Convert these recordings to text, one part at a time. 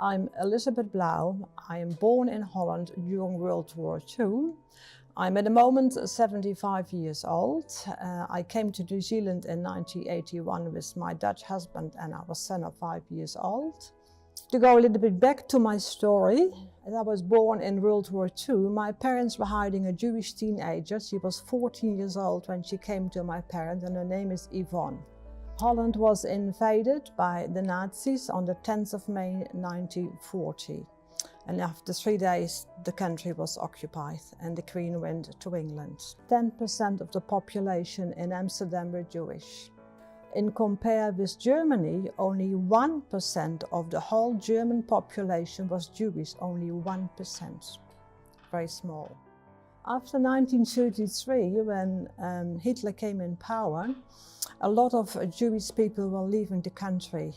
I'm Elizabeth Blauw. I am born in Holland during World War II. I'm at the moment 75 years old. I came to New Zealand in 1981 with my Dutch husband and our son of 5 years old. To go a little bit back to my story, as I was born in World War II, my parents were hiding a Jewish teenager. She was 14 years old when she came to my parents, and her name is Yvonne. Holland was invaded by the Nazis on the 10th of May 1940. And after 3 days, the country was occupied and the Queen went to England. 10% of the population in Amsterdam were Jewish. In compare with Germany, only 1% of the whole German population was Jewish, only 1%. Very small. After 1933, when Hitler came in power, a lot of Jewish people were leaving the country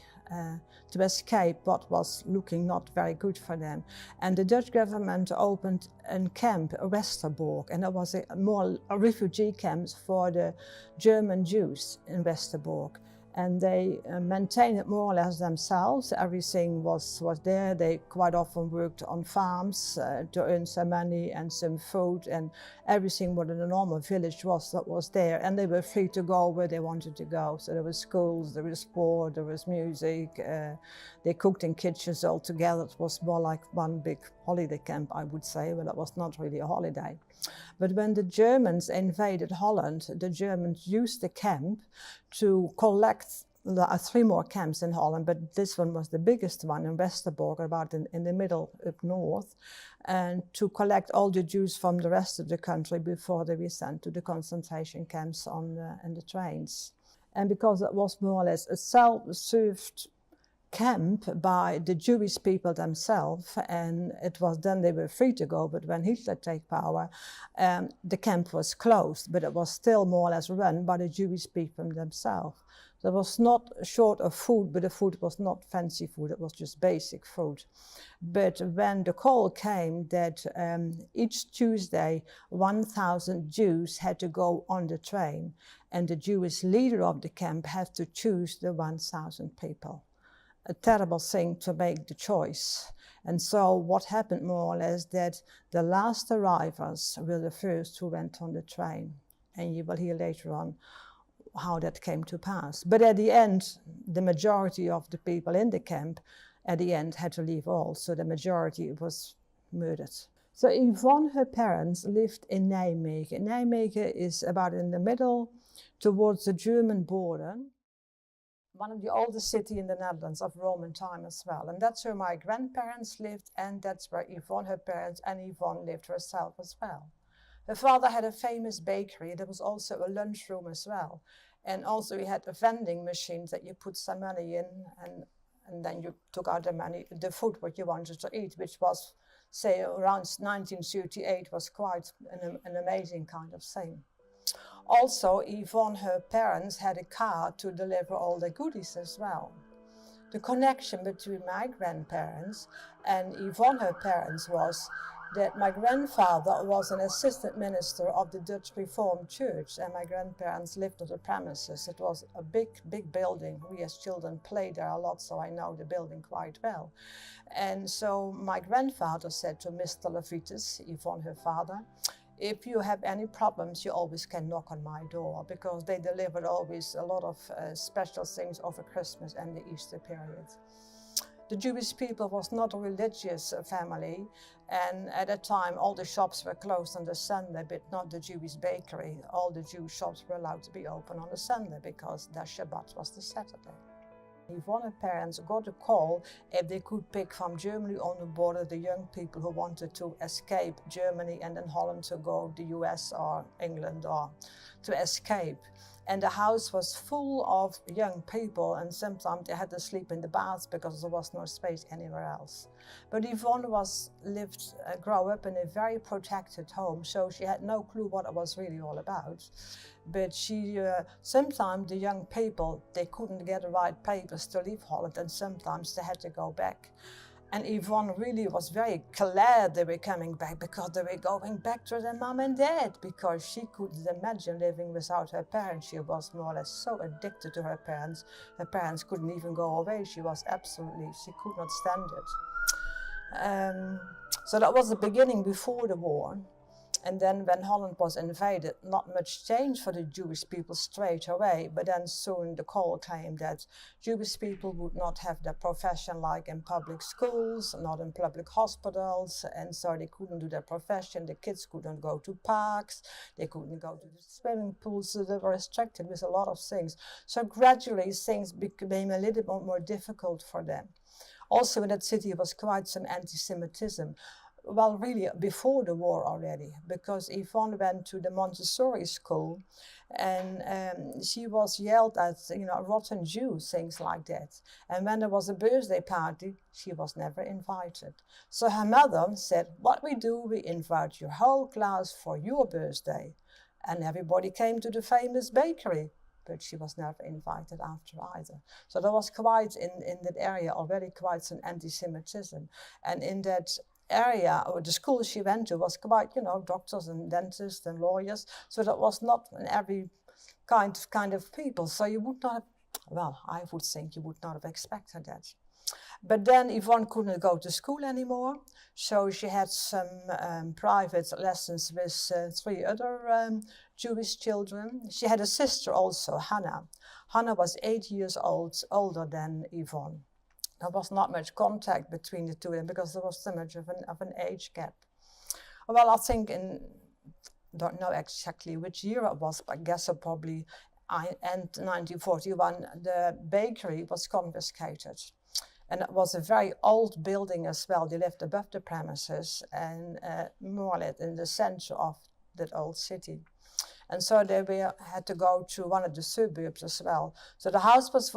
to escape what was looking not very good for them. And the Dutch government opened a camp, Westerbork, and it was a refugee camp for the German Jews in Westerbork. And they maintained it more or less themselves. Everything was there. They quite often worked on farms to earn some money and some food, and everything what in a normal village was there. And they were free to go where they wanted to go. So there were schools, there was sport, there was music. They cooked in kitchens all together. It was more like one big holiday camp, I would say. Well, it was not really a holiday. But when the Germans invaded Holland, the Germans used the camp to collect 3 more camps in Holland, but this one was the biggest one in Westerbork, about in the middle up north, and to collect all the Jews from the rest of the country before they were sent to the concentration camps in the trains. And because it was more or less a self-served camp by the Jewish people themselves, and it was then they were free to go, but when Hitler took power, the camp was closed, but it was still more or less run by the Jewish people themselves. There was not short of food, but the food was not fancy food, it was just basic food. But when the call came that each Tuesday 1,000 Jews had to go on the train, and the Jewish leader of the camp had to choose the 1,000 people. A terrible thing to make the choice. And so what happened more or less that the last arrivals were the first who went on the train. And you will hear later on how that came to pass. But at the end, the majority of the people in the camp at the end had to leave also. The majority was murdered. So Yvonne, her parents, lived in Nijmegen. Nijmegen is about in the middle towards the German border. One of the oldest cities in the Netherlands of Roman time as well. And that's where my grandparents lived, and that's where Yvonne, her parents, and Yvonne lived herself as well. Her father had a famous bakery. There was also a lunchroom as well. And also he had a vending machine that you put some money in, and then you took out the money, the food what you wanted to eat, which was, say, around 1938, was quite an amazing kind of thing. Also, Yvonne, her parents, had a car to deliver all the goodies as well. The connection between my grandparents and Yvonne, her parents, was that my grandfather was an assistant minister of the Dutch Reformed Church, and my grandparents lived on the premises. It was a big, big building. We as children played there a lot, so I know the building quite well. And so my grandfather said to Mr. Levitas, Yvonne, her father, if you have any problems, you always can knock on my door, because they delivered always a lot of special things over Christmas and the Easter period. The Jewish people was not a religious family, and at that time all the shops were closed on the Sunday, but not the Jewish bakery. All the Jewish shops were allowed to be open on the Sunday because their Shabbat was the Saturday. Yvonne's parents got a call if they could pick from Germany on the border the young people who wanted to escape Germany and then Holland to go to the US or England or to escape. And the house was full of young people, and sometimes they had to sleep in the baths because there was no space anywhere else. But Yvonne grew up in a very protected home, so she had no clue what it was really all about. But sometimes the young people, they couldn't get the right papers to leave Holland, and sometimes they had to go back. And Yvonne really was very glad they were coming back, because they were going back to their mom and dad, because she couldn't imagine living without her parents. She was more or less so addicted to her parents. Her parents couldn't even go away. She could not stand it. So that was the beginning before the war. And then when Holland was invaded, not much changed for the Jewish people straight away, but then soon the call came that Jewish people would not have their profession like in public schools, not in public hospitals, and so they couldn't do their profession. The kids couldn't go to parks, they couldn't go to the swimming pools, so they were restricted with a lot of things. So gradually things became a little bit more difficult for them. Also in that city was quite some anti-Semitism. Well, really before the war already, because Yvonne went to the Montessori school and she was yelled at, you know, rotten Jew, things like that. And when there was a birthday party, she was never invited. So her mother said, what we do, we invite your whole class for your birthday. And everybody came to the famous bakery, but she was never invited after either. So there was quite, in that area already quite some anti-Semitism. And in that area, or the school she went to was quite, you know, doctors and dentists and lawyers. So that was not in every kind of people. So you would not have, well, I would think you would not have expected that. But then Yvonne couldn't go to school anymore, so she had some private lessons with 3 other Jewish children. She had a sister also, Hannah. Hannah was 8 years older than Yvonne. There was not much contact between the two of them because there was so much of an age gap. Well, I think don't know exactly which year it was, but I guess it probably end 1941, the bakery was confiscated. And it was a very old building as well. They lived above the premises and more or less in the center of that old city. And so they had to go to one of the suburbs as well. So the house was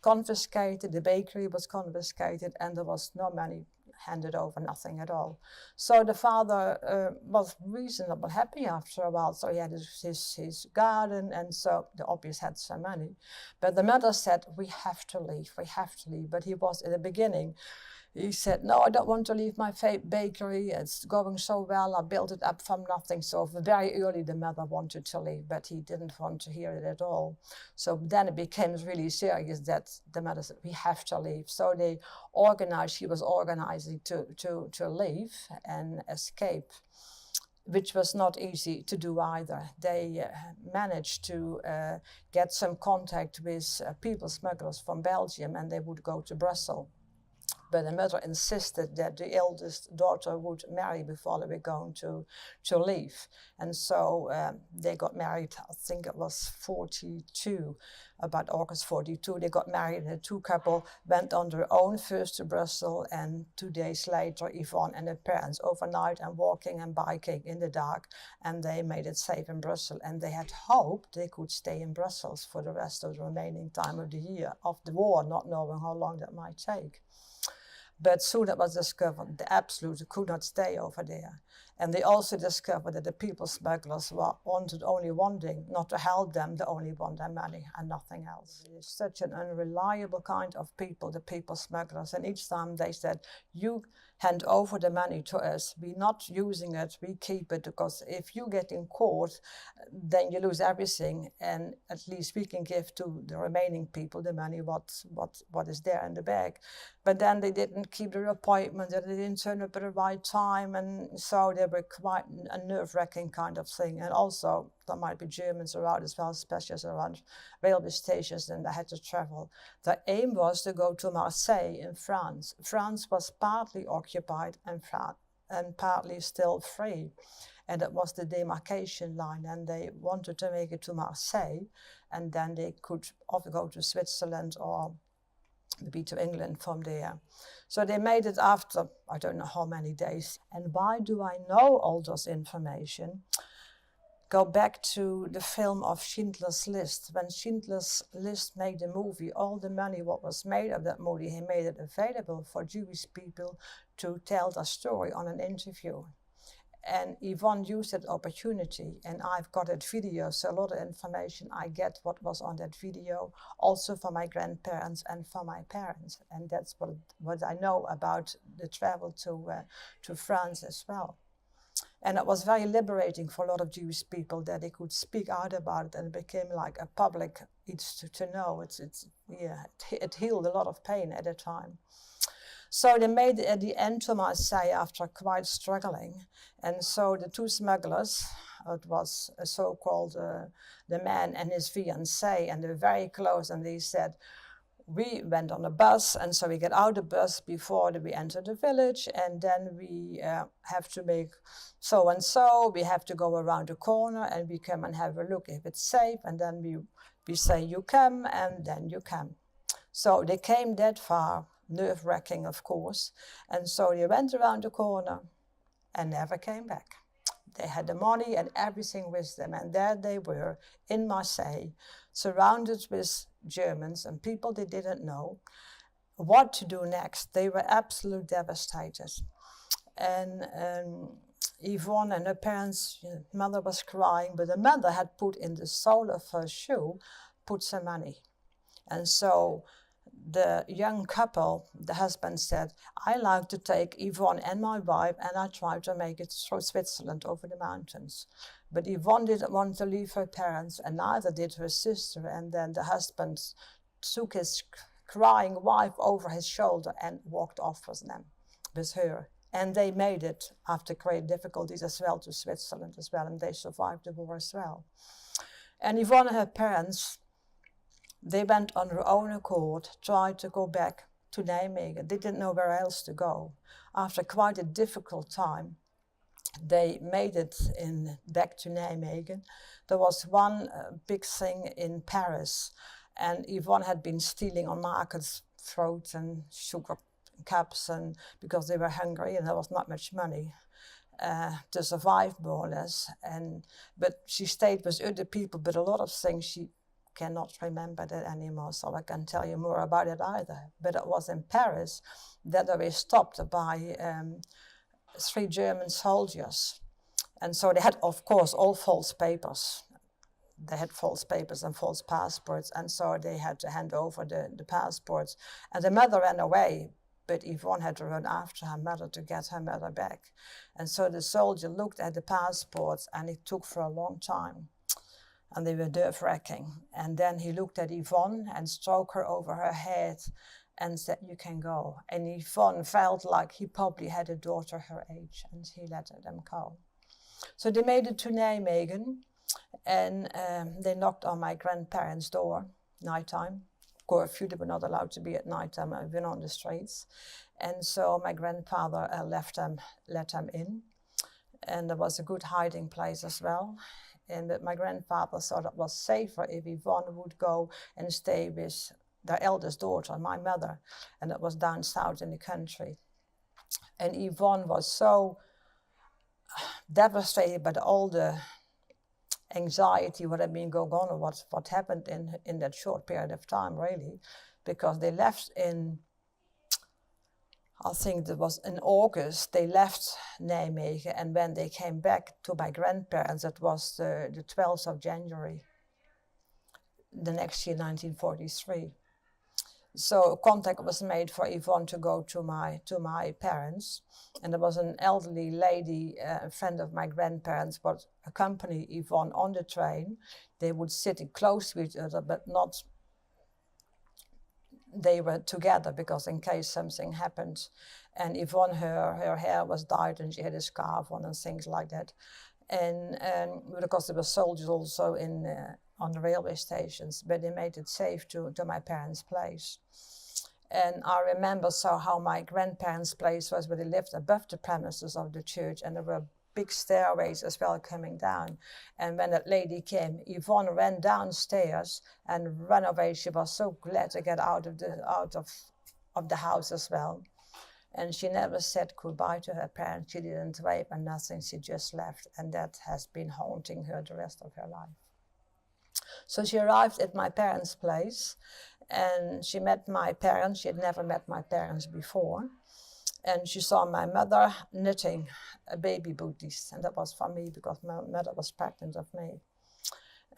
confiscated, the bakery was confiscated, and there was no money handed over, nothing at all. So the father was reasonably happy after a while. So he had his garden, and so the obvious had some money. But the mother said, we have to leave, we have to leave. But he was, in the beginning, he said, no, I don't want to leave my bakery. It's going so well. I built it up from nothing. So very early, the mother wanted to leave, but he didn't want to hear it at all. So then it became really serious that the mother said, we have to leave. So they organized, she was organizing to leave and escape, which was not easy to do either. They managed to get some contact with people smugglers from Belgium, and they would go to Brussels. But the mother insisted that the eldest daughter would marry before they were going to leave. And so they got married, I think it was 42, about August 42. They got married, and the two couple went on their own first to Brussels, and 2 days later, Yvonne and her parents overnight and walking and biking in the dark, and they made it safe in Brussels. And they had hoped they could stay in Brussels for the rest of the remaining time of the year of the war, not knowing how long that might take. But soon it was discovered they absolutely could not stay over there. And they also discovered that the people smugglers wanted only one thing, not to help them, they only want their money and nothing else. It's such an unreliable kind of people, the people smugglers. And each time they said, you hand over the money to us, we're not using it, we keep it, because if you get in court, then you lose everything, and at least we can give to the remaining people the money, what is there in the bag. But then they didn't keep their appointment, they didn't turn up at the right time, and so they were quite a nerve-wracking kind of thing. And also, there might be Germans around as well, especially around railway stations, and they had to travel. The aim was to go to Marseille in France. France was partly occupied and partly still free. And it was the demarcation line, and they wanted to make it to Marseille, and then they could either go to Switzerland or maybe to England from there. So they made it after, I don't know how many days. And why do I know all this information? Go back to the film of Schindler's List. When Schindler's List made the movie, all the money what was made of that movie, he made it available for Jewish people to tell their story on an interview. And Yvonne used that opportunity, and I've got that video, so a lot of information I get what was on that video, also for my grandparents and for my parents. And that's what I know about the travel to France as well. And it was very liberating for a lot of Jewish people that they could speak out about it, and it became like a public, it's to know. It healed a lot of pain at the time. So they made it at the end to Marseille after quite struggling. And so the two smugglers, it was a so-called the man and his fiancée, and they were very close, and they said, we went on a bus, and so we get out the bus before we enter the village, and then we have to make so and so, we have to go around the corner, and we come and have a look if it's safe, and then we say you come, and then you come. So they came that far, nerve-wracking of course, and so they went around the corner and never came back. They had the money and everything with them, and there they were in Marseille, surrounded with Germans and people they didn't know. What to do next? They were absolutely devastated. And Yvonne and her parents, mother was crying, but the mother had put in the sole of her shoe, put some money. And so the young couple, the husband said, I like to take Yvonne and my wife, and I try to make it through Switzerland over the mountains. But Yvonne didn't want to leave her parents, and neither did her sister. And then the husband took his crying wife over his shoulder and walked off with them, with her. And they made it, after great difficulties as well, to Switzerland as well, and they survived the war as well. And Yvonne and her parents, they went on their own accord, tried to go back to Nijmegen. They didn't know where else to go. After quite a difficult time, they made it back to Nijmegen. There was one big thing in Paris, and Yvonne had been stealing on markets fruit and sugar cups, and because they were hungry and there was not much money to survive, more or less. But she stayed with other people, but a lot of things she cannot remember that anymore, so I can't tell you more about it either. But it was in Paris that they were stopped by 3 German soldiers. And so they had, of course, all false papers. They had false papers and false passports, and so they had to hand over the passports. And the mother ran away, but Yvonne had to run after her mother to get her mother back. And so the soldier looked at the passports, and it took for a long time. And they were nerve-wracking. And then he looked at Yvonne and stroked her over her head and said, you can go. And Yvonne felt like he probably had a daughter her age, and he let them go. So they made it to Nijmegen, and they knocked on my grandparents' door, nighttime. Curfew, they were not allowed to be at nighttime, even on the streets. And so my grandfather let them in. And there was a good hiding place as well. But my grandfather thought it was safer if Yvonne would go and stay with their eldest daughter, my mother, and it was down south in the country. And Yvonne was so devastated by all the anxiety, what had been going on, or what happened in that short period of time, really, because they left I think it was in August, they left Nijmegen, and when they came back to my grandparents, it was the 12th of January, the next year, 1943. So contact was made for Yvonne to go to my parents, and there was an elderly lady, a friend of my grandparents, would accompany Yvonne on the train. They would sit close to each other, but not. They were together because in case something happened. And Yvonne, her hair was dyed and she had a scarf on and things like that. And because there were soldiers also on the railway stations, but they made it safe to my parents' place. And I remember how my grandparents' place was, where they lived above the premises of the church, and there were big stairways as well coming down. And when that lady came, Yvonne ran downstairs and ran away. She was so glad to get out of the house as well. And she never said goodbye to her parents. She didn't wave and nothing. She just left, and that has been haunting her the rest of her life. So she arrived at my parents' place, and she met my parents. She had never met my parents before. And she saw my mother knitting baby booties, and that was for me because my mother was pregnant of me.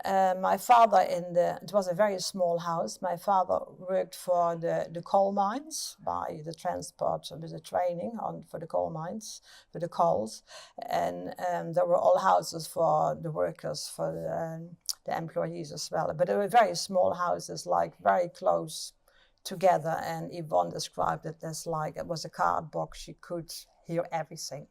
My father, it was a very small house. My father worked for the coal mines, by the transport with the training for the coal mines, for the coals. And there were all houses for the workers, for the employees as well. But they were very small houses, like very close together, and Yvonne described it as like it was a card box. You could hear everything.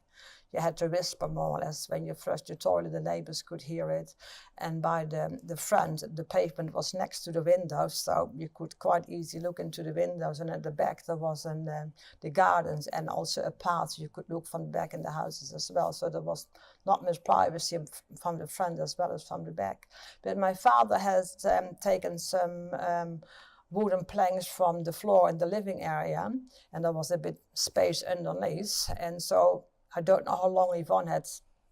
You had to whisper more or less. When you flushed the toilet, the neighbors could hear it. And by the front, the pavement was next to the windows, so you could quite easily look into the windows. And at the back there was the gardens and also a path. You could look from the back in the houses as well. So there was not much privacy from the front as well as from the back. But my father has taken some wooden planks from the floor in the living area, and there was a bit space underneath. And so I don't know how long Yvonne had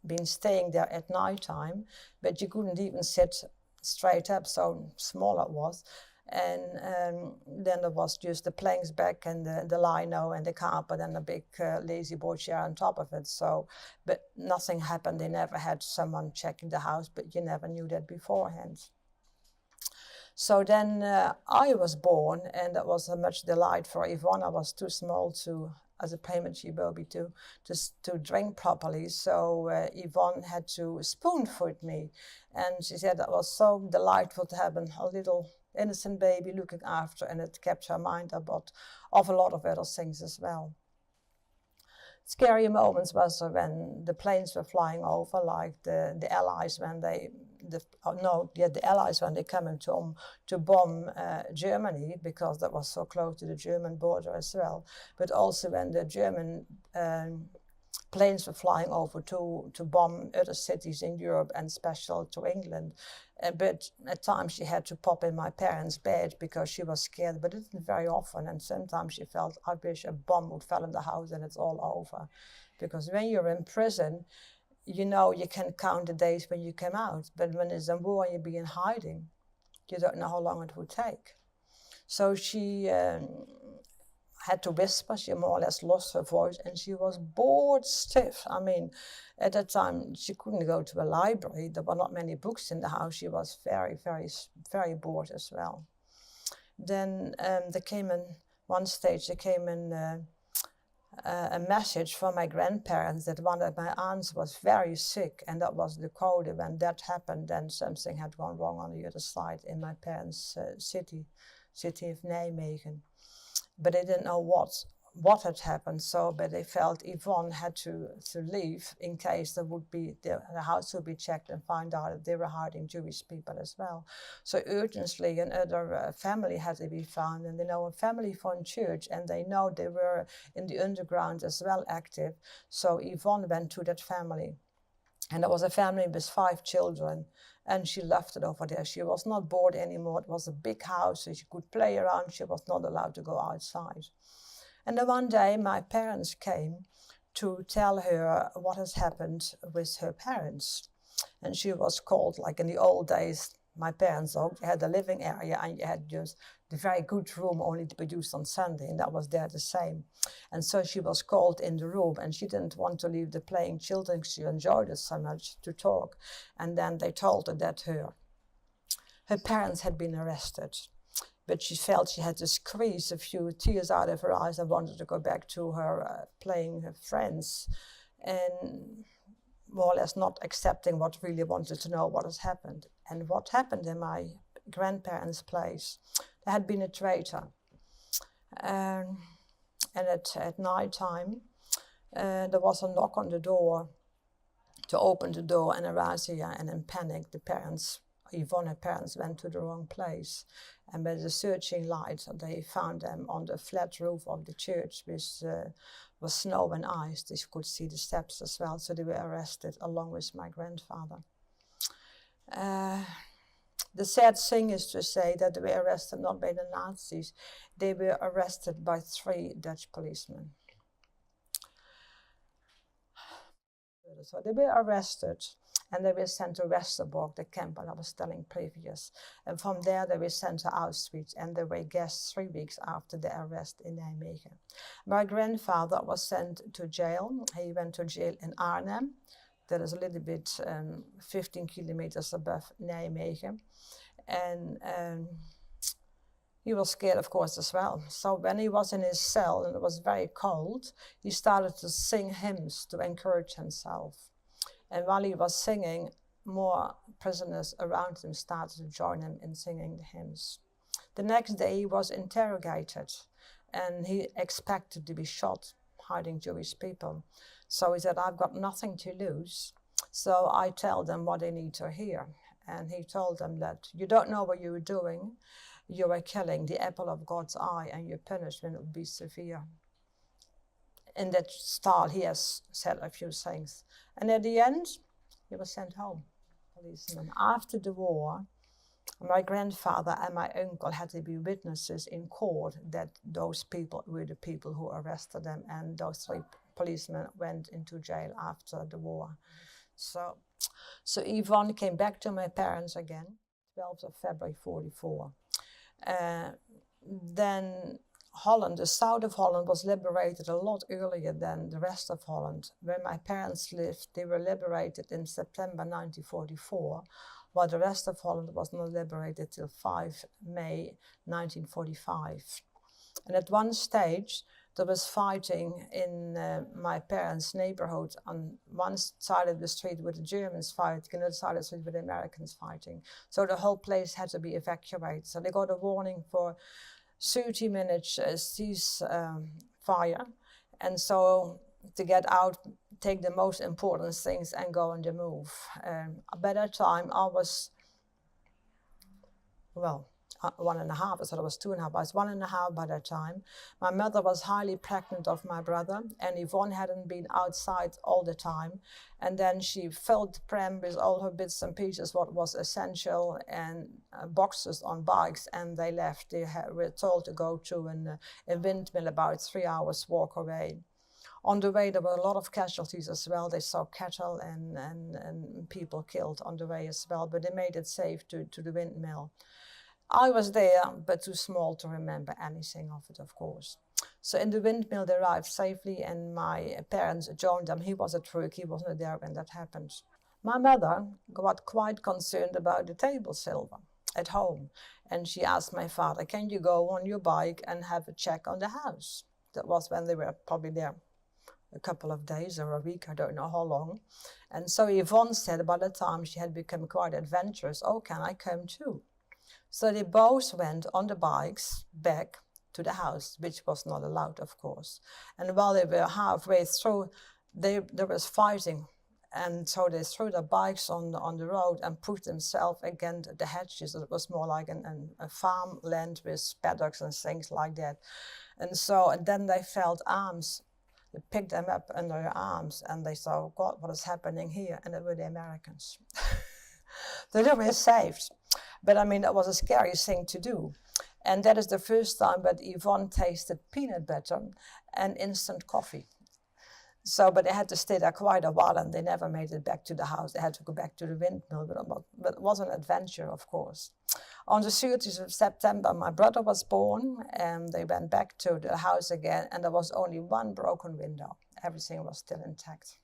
been staying there at night time, but you couldn't even sit straight up, so small it was. And then there was just the planks back and the lino and the carpet and a big lazy boy chair on top of it. So, but nothing happened. They never had someone checking the house, but you never knew that beforehand. So then I was born, and that was a much delight for Yvonne. I was too small to, as a premature baby, to drink properly. So Yvonne had to spoon feed me. And she said that was so delightful to have a little innocent baby looking after, and it kept her mind about of a lot of other things as well. Scary moments was when the planes were flying over, like the Allies when they the Allies when they come in to bomb Germany, because that was so close to the German border as well. But also when the German planes were flying over to bomb other cities in Europe, and special to England. But at times she had to pop in my parents' bed because she was scared, but it didn't very often. And sometimes she felt, I wish a bomb would fall in the house and it's all over. Because when you're in prison, you know you can count the days when you come out. But when it's a war and you be in hiding, you don't know how long it would take. So she had to whisper. She more or less lost her voice, and she was bored stiff. I mean, at that time she couldn't go to a library. There were not many books in the house. She was very, very, very bored as well. Then there came in one stage. There came in a message from my grandparents that one of my aunts was very sick, and that was the code. When that happened, then something had gone wrong on the other side in my parents' city of Nijmegen. But they didn't know what had happened. So, but they felt Yvonne had to leave in case there would be the house would be checked and find out that they were hiding Jewish people as well. So urgently, another family had to be found, and they know a family from church, and they know they were in the underground as well active. So Yvonne went to that family, and it was a family with 5 children. And she left it over there. She was not bored anymore. It was a big house, so she could play around. She was not allowed to go outside. And then one day, my parents came to tell her what has happened with her parents. And she was called, like in the old days, my parents had a living area, and you had just the very good room only to be used on Sunday, and that was there the same. And so she was called in the room, and she didn't want to leave the playing children. She enjoyed it so much to talk. And then they told her that her parents had been arrested. But she felt she had to squeeze a few tears out of her eyes and wanted to go back to her playing her friends, and more or less not accepting what really wanted to know what has happened. And what happened in my grandparents' place, there had been a traitor. And at night time, there was a knock on the door to open the door, and a razzia, and in panic, Yvonne's parents went to the wrong place. And with the searching light, they found them on the flat roof of the church with snow and ice. They could see the steps as well, so they were arrested along with my grandfather. The sad thing is to say that they were arrested not by the Nazis. They were arrested by 3 Dutch policemen. So they were arrested, and they were sent to Westerbork, the camp I was telling previous. And from there they were sent to Auschwitz, and they were guests 3 weeks after the arrest in Nijmegen. My grandfather was sent to jail. He went to jail in Arnhem. That is a little bit 15 kilometers above Nijmegen. And he was scared, of course, as well. So when he was in his cell and it was very cold, he started to sing hymns to encourage himself. And while he was singing, more prisoners around him started to join him in singing the hymns. The next day he was interrogated and he expected to be shot, hiding Jewish people. So he said, I've got nothing to lose, so I tell them what they need to hear. And he told them that you don't know what you were doing, you were killing the apple of God's eye, and your punishment will be severe. In that style, he has said a few things. And at the end, he was sent home, policeman. After the war, my grandfather and my uncle had to be witnesses in court that those people were the people who arrested them, and those 3 policemen went into jail after the war. So Yvonne came back to my parents again, 12th of February 44. Then Holland, the south of Holland, was liberated a lot earlier than the rest of Holland. Where my parents lived, they were liberated in September 1944, while the rest of Holland was not liberated till 5 May 1945. And at one stage, there was fighting in my parents' neighborhood. On one side of the street with the Germans fighting, on the other side of the street with the Americans fighting. So the whole place had to be evacuated. So they got a warning for 30 minutes ceasefire. And so to get out, take the most important things and go on the move. By that time, I was, 1.5, so I was 2.5. I was 1.5 by that time. My mother was highly pregnant of my brother, and Yvonne hadn't been outside all the time. And then she filled the pram with all her bits and pieces, what was essential, and boxes on bikes, and they left. They were told to go to a windmill about 3 hours walk away. On the way, there were a lot of casualties as well. They saw cattle and people killed on the way as well, but they made it safe to the windmill. I was there, but too small to remember anything of it, of course. So in the windmill, they arrived safely, and my parents joined them. He was at work, he wasn't there when that happened. My mother got quite concerned about the table silver at home, and she asked my father, can you go on your bike and have a check on the house? That was when they were probably there a couple of days or a week, I don't know how long. And so Yvonne said by the time she had become quite adventurous, oh, can I come too? So they both went on the bikes back to the house, which was not allowed, of course. And while they were halfway through, there was fighting. And so they threw their bikes on the road and pushed themselves against the hedges. It was more like a farmland with paddocks and things like that. And then they felt arms. They picked them up under their arms, and they saw, God, what is happening here? And it were the Americans. So they were saved. But I mean, that was a scary thing to do. And that is the first time that Yvonne tasted peanut butter and instant coffee. So, but they had to stay there quite a while, and they never made it back to the house. They had to go back to the windmill, but it was an adventure, of course. On the 30th of September, my brother was born, and they went back to the house again, and there was only one broken window. Everything was still intact.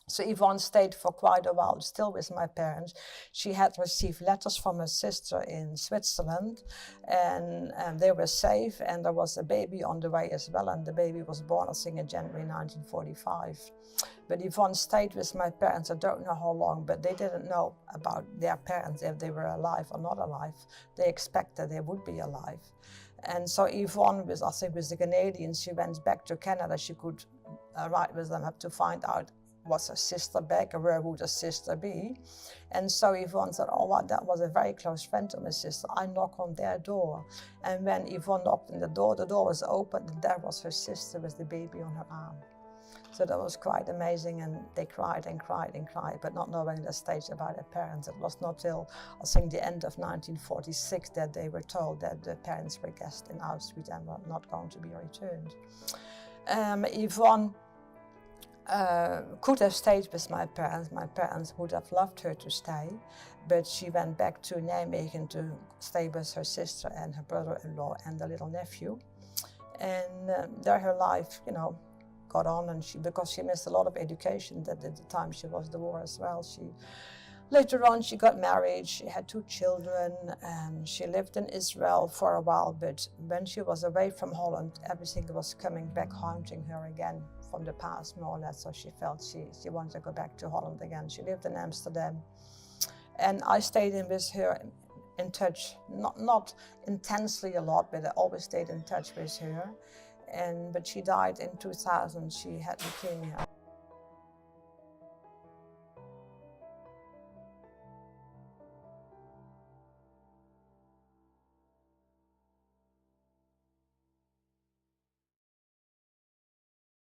So Yvonne stayed for quite a while, still with my parents. She had received letters from her sister in Switzerland, and they were safe, and there was a baby on the way as well, and the baby was born, I think, in January 1945. But Yvonne stayed with my parents, I don't know how long, but they didn't know about their parents, if they were alive or not alive. They expected they would be alive. And so Yvonne, I think with the Canadians, she went back to Canada. She could ride with them up to find out, was her sister back, or where would her sister be? And so Yvonne said, oh, well, that was a very close friend of my sister. I knock on their door. And when Yvonne knocked on the door was open, and there was her sister with the baby on her arm. So that was quite amazing, and they cried and cried and cried, but not knowing the stage about their parents. It was not till, I think, the end of 1946 that they were told that the parents were guests in Auschwitz and were not going to be returned. Yvonne could have stayed with my parents. My parents would have loved her to stay, but she went back to Nijmegen to stay with her sister and her brother-in-law and the little nephew. And there her life, got on, and because she missed a lot of education at the time she was the war as well. Later on, she got married, she had 2 children, and she lived in Israel for a while, but when she was away from Holland, everything was coming back, haunting her again from the past, more or less, so she felt she wanted to go back to Holland again. She lived in Amsterdam, and I stayed in with her in touch, not intensely a lot, but I always stayed in touch with her. But she died in 2000. She had leukemia.